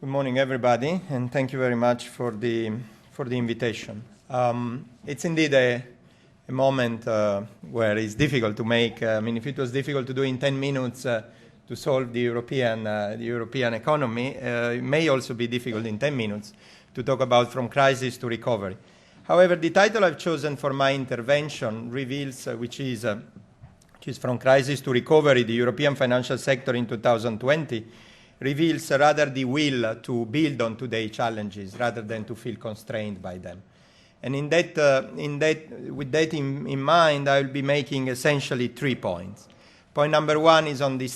Good morning, everybody, and thank you very much for the invitation. It's indeed a moment where it's difficult to make. If it was difficult to do in 10 minutes to solve the European economy, it may also be difficult in 10 minutes to talk about from crisis to recovery. However, the title I've chosen for my intervention reveals, which is From Crisis to Recovery, the European Financial Sector in 2020, reveals rather the will to build on today's challenges rather than to feel constrained by them. And with that in mind, I will be making essentially 3 points. Point number 1 is on the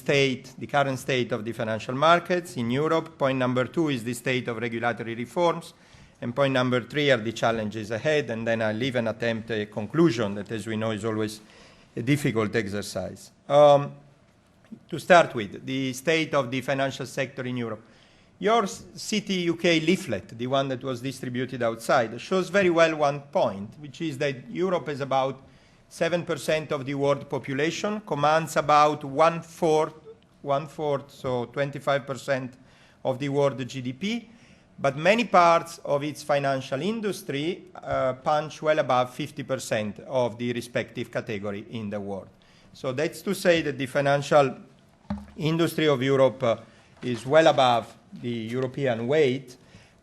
current state of the financial markets in Europe. Point number 2 is the state of regulatory reforms. And point number 3 are the challenges ahead. And then I'll even attempt a conclusion that, as we know, is always a difficult exercise. To start with, the state of the financial sector in Europe. Your TheCityUK leaflet, the one that was distributed outside, shows very well one point, which is that Europe is about 7% of the world population, commands about one-fourth, so 25% of the world GDP, but many parts of its financial industry punch well above 50% of the respective category in the world. So that's to say that the financial industry of Europe is well above the European weight.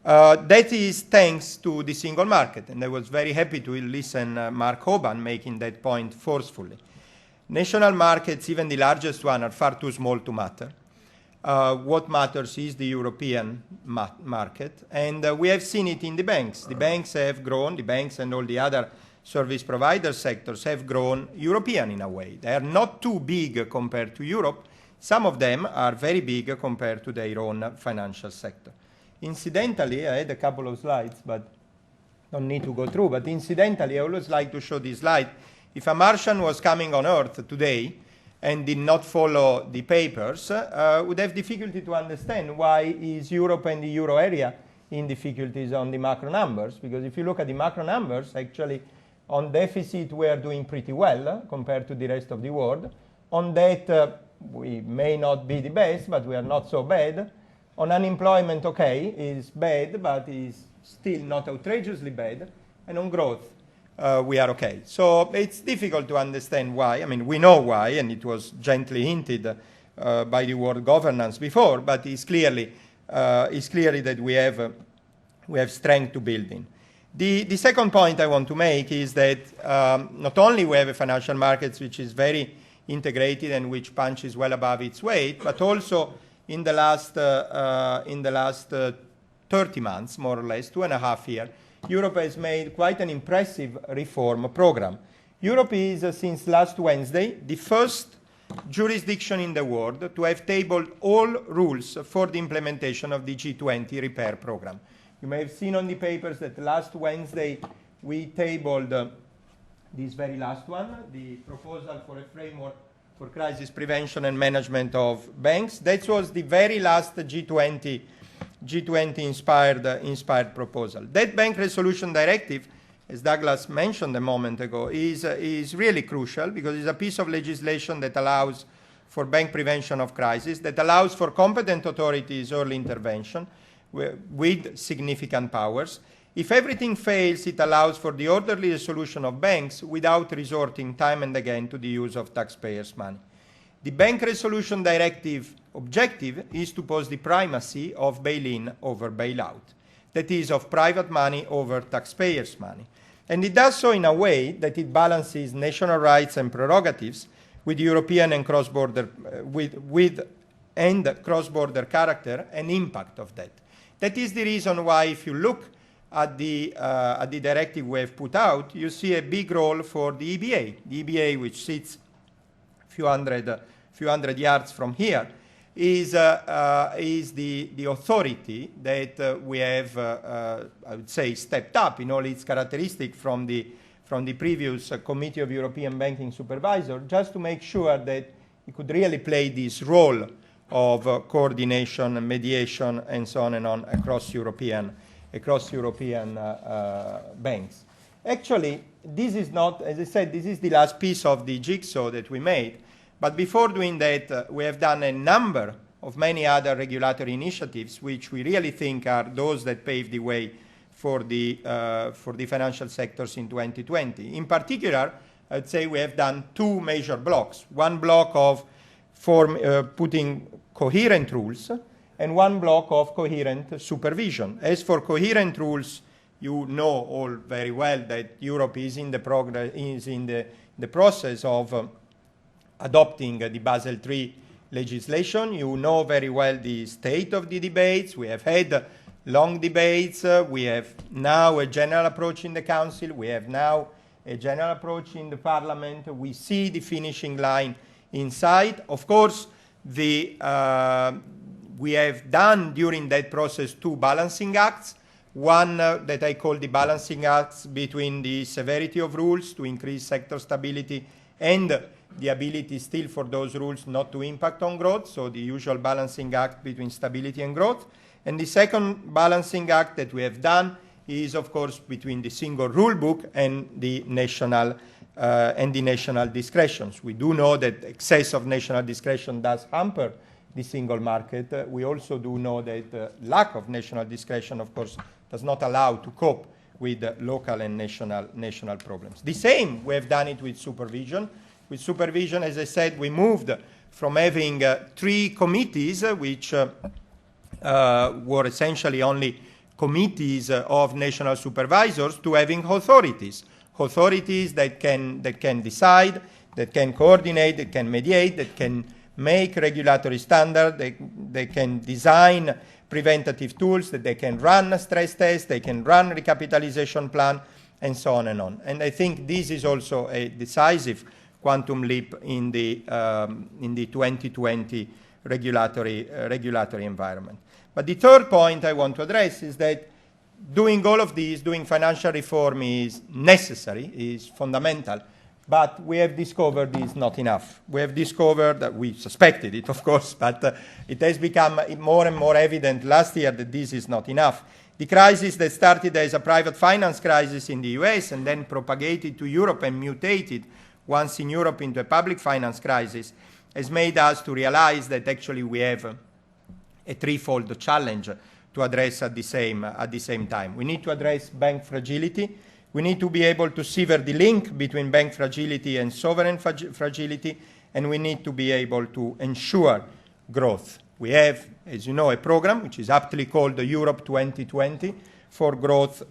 That is thanks to the single market, and I was very happy to listen Mark Hoban making that point forcefully. National markets, even the largest one, are far too small to matter. What matters is the European market, and we have seen it in the banks. The banks have grown, the banks and all the other service provider sectors have grown European in a way. They are not too big compared to Europe. Some of them are very big compared to their own financial sector. Incidentally, I had a couple of slides, but don't need to go through. But incidentally, I always like to show this slide. If a Martian was coming on Earth today and did not follow the papers, would have difficulty to understand why is Europe and the euro area in difficulties on the macro numbers. Because if you look at the macro numbers, actually, on deficit, we are doing pretty well compared to the rest of the world. On debt, we may not be the best, but we are not so bad. On unemployment, okay, is bad, but is still not outrageously bad. And on growth, we are okay. So it's difficult to understand why. I mean, we know why, and it was gently hinted by the world governance before, but it's clearly that we have strength to build in. The second point I want to make is that not only we have a financial markets which is very integrated and which punches well above its weight, but also in the last 30 months, more or less, 2.5 years, Europe has made quite an impressive reform program. Europe is, since last Wednesday, the first jurisdiction in the world to have tabled all rules for the implementation of the G20 repair program. You may have seen on the papers that last Wednesday we tabled this very last one, the proposal for a framework for crisis prevention and management of banks. That was the very last G20 inspired proposal. That bank resolution directive, as Douglas mentioned a moment ago, is really crucial because it's a piece of legislation that allows for bank prevention of crisis, that allows for competent authorities early intervention with significant powers. If everything fails, it allows for the orderly resolution of banks without resorting time and again to the use of taxpayers' money. The Bank Resolution Directive objective is to pose the primacy of bail-in over bailout, that is, of private money over taxpayers' money. And it does so in a way that it balances national rights and prerogatives with European and cross-border cross-border character and impact of that. That is the reason why, if you look at the directive we have put out, you see a big role for the EBA. The EBA, which sits a few hundred yards from here, is the authority that we have, I would say, stepped up in all its characteristics from the previous Committee of European Banking Supervisor, just to make sure that it could really play this role of coordination, mediation, and so on and on across European banks. Actually, this is not, as I said, this is the last piece of the jigsaw that we made. But before doing that, we have done a number of many other regulatory initiatives, which we really think are those that pave the way for the financial sectors in 2020. In particular, I'd say we have done two major blocks. One block of putting coherent rules, and one block of coherent supervision. As for coherent rules, you know all very well that Europe is in the process of adopting the Basel III legislation. You know very well the state of the debates. We have had long debates. We have now a general approach in the Council. We have now a general approach in the Parliament. We see the finishing line in sight. Of course, we have done during that process two balancing acts. One that I call the balancing acts between the severity of rules to increase sector stability and the ability still for those rules not to impact on growth, so the usual balancing act between stability and growth. And the second balancing act that we have done is, of course, between the single rule book and the national discretions. We do know that excess of national discretion does hamper the single market. We also do know that lack of national discretion, of course, does not allow to cope with local and national problems. The same, we have done it with supervision. With supervision, as I said, we moved from having three committees, which were essentially only committees of national supervisors, to having authorities that can decide, that can coordinate, that can mediate, that can make regulatory standards, they can design preventative tools, that they can run stress tests, they can run recapitalization plan, and so on and on. And I think this is also a decisive quantum leap in the 2020 regulatory environment. But the third point I want to address is that doing all of these, doing financial reform is necessary, is fundamental, but we have discovered it's not enough. We have discovered that we suspected it, of course, but it has become more and more evident last year that this is not enough. The crisis that started as a private finance crisis in the US and then propagated to Europe and mutated once in Europe into a public finance crisis has made us to realize that actually we have a threefold challenge to address at the same time. We need to address bank fragility. We need to be able to sever the link between bank fragility and sovereign fragility, and we need to be able to ensure growth. We have, as you know, a program which is aptly called the Europe 2020 for growth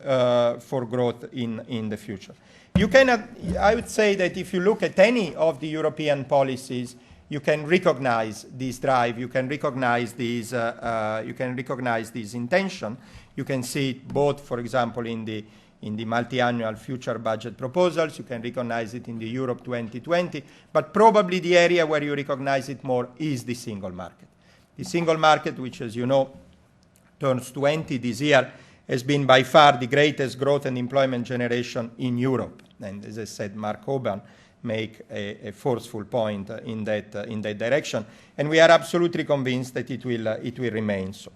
in the future. You cannot, I would say that if you look at any of the European policies, you can recognize this drive, you can recognize this intention. You can see it both, for example, in the multi-annual future budget proposals. You can recognize it in the Europe 2020, but probably the area where you recognize it more is the single market. The single market, which, as you know, turns 20 this year, has been by far the greatest growth and employment generation in Europe. And as I said, Mark Hoban make a forceful point in that direction, and we are absolutely convinced that it will remain so.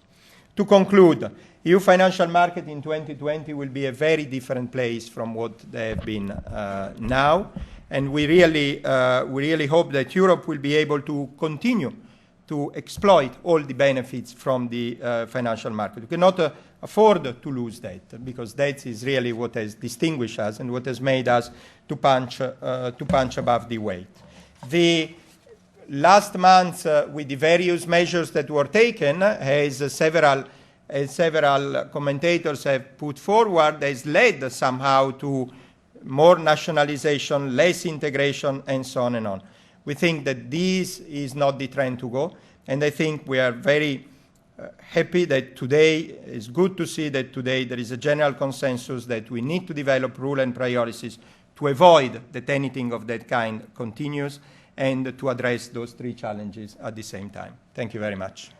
To conclude, EU financial market in 2020 will be a very different place from what they have been now, and we really hope that Europe will be able to continue to exploit all the benefits from the financial market. We cannot afford to lose that, because that is really what has distinguished us and what has made us to punch above the weight. The last month, with the various measures that were taken, as several commentators have put forward, has led somehow to more nationalization, less integration, and so on and on. We think that this is not the trend to go, and I think we are very happy that today, it's good to see that today there is a general consensus that we need to develop rules and priorities to avoid that anything of that kind continues and to address those three challenges at the same time. Thank you very much.